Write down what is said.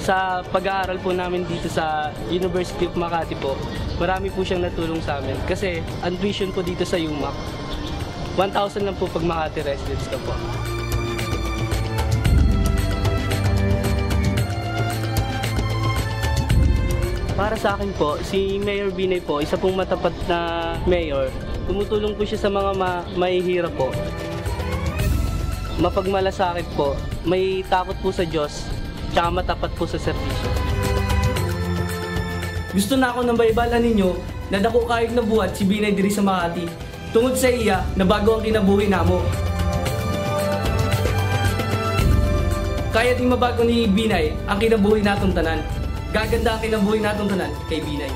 sa pag-aaral po namin dito sa University of Makati po, marami po siyang natulong sa amin. Kasi ang tuition po dito sa UMAC, 1,000 lang po pag Makati residents ka po. Para sa akin po, si Mayor Binay po, isa pong matapat na mayor. Tumutulong po siya sa mga mahihirap po. Mapagmalasakit po, may takot po sa Diyos, tsaka matapat po sa serbisyo. Gusto na ako nang baibalan ninyo na dako kahit na buhat si Binay diri sa Makati. Tungod sa iya na bago ang kinabuhi namo. Kaya di mabago ni Binay ang kinabuhi natong tanan. Gaganda ang kinabuhi natong tanan kay Binay.